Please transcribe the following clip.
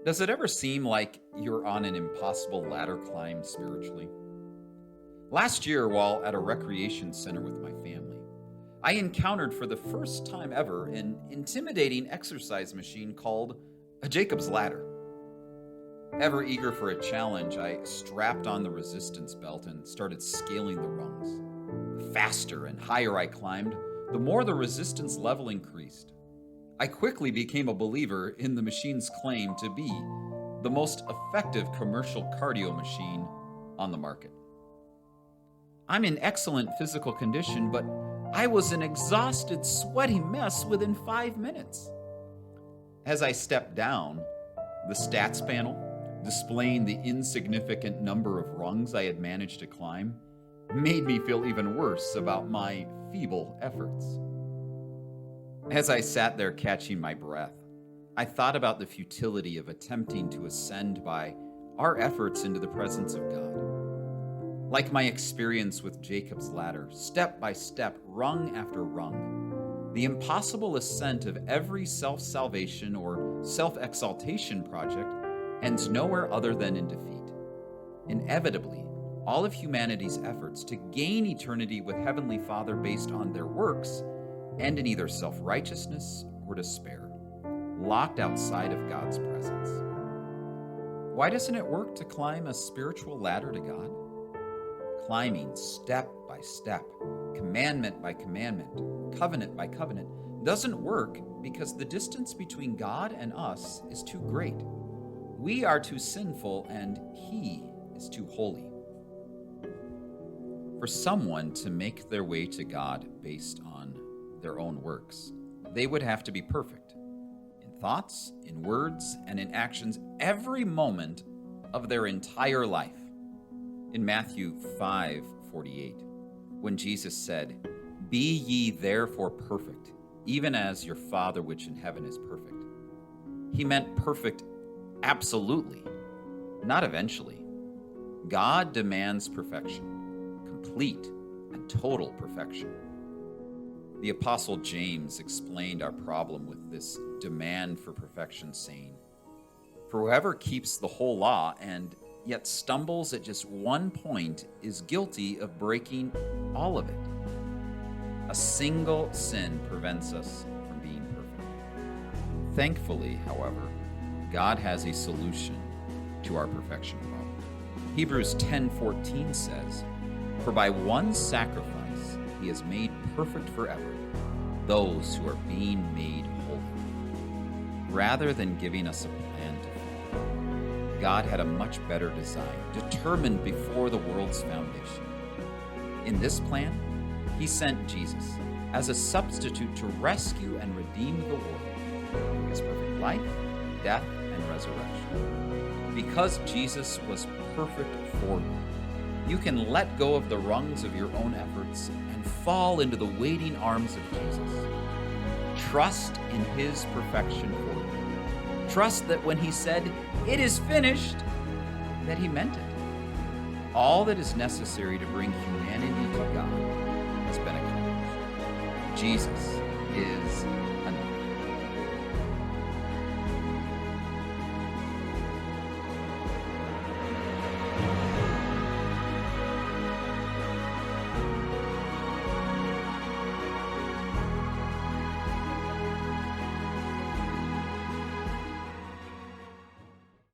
Does it ever seem like you're on an impossible ladder climb spiritually? Last year, while at a recreation center with my family, I encountered for the first time ever an intimidating exercise machine called a Jacob's Ladder. Ever eager for a challenge, I strapped on the resistance belt and started scaling the rungs. The faster and higher I climbed, the more the resistance level increased. I quickly became a believer in the machine's claim to be the most effective commercial cardio machine on the market. I'm in excellent physical condition, but I was an exhausted, sweaty mess within 5 minutes. As I stepped down, the stats panel, displaying the insignificant number of rungs I had managed to climb, made me feel even worse about my feeble efforts. As I sat there catching my breath, I thought about the futility of attempting to ascend by our efforts into the presence of God. Like my experience with Jacob's Ladder, step by step, rung after rung, the impossible ascent of every self-salvation or self-exaltation project ends nowhere other than in defeat. Inevitably, all of humanity's efforts to gain eternity with Heavenly Father based on their works end in either self-righteousness or despair, locked outside of God's presence. Why doesn't it work to climb a spiritual ladder to God? Climbing step by step, commandment by commandment, covenant by covenant, doesn't work because the distance between God and us is too great. We are too sinful and He is too holy. For someone to make their way to God based on their own works, they would have to be perfect in thoughts, in words, and in actions every moment of their entire life. In Matthew 5:48, when Jesus said, "Be ye therefore perfect, even as your Father which in heaven is perfect," he meant perfect absolutely, not eventually. God demands perfection, complete and total perfection. The Apostle James explained our problem with this demand for perfection, saying, "For whoever keeps the whole law and yet stumbles at just one point is guilty of breaking all of it." A single sin prevents us from being perfect. Thankfully, however, God has a solution to our perfection problem. Hebrews 10:14 says, "For by one sacrifice he has made perfect forever those who are being made holy." Rather than giving us a plan to follow, God had a much better design, determined before the world's foundation. In this plan, he sent Jesus as a substitute to rescue and redeem the world through his perfect life, death, and resurrection. Because Jesus was perfect for you, you can let go of the rungs of your own efforts and fall into the waiting arms of Jesus. Trust in his perfection for you. Trust that when he said, "It is finished," that he meant it. All that is necessary to bring humanity to God has been accomplished. Jesus is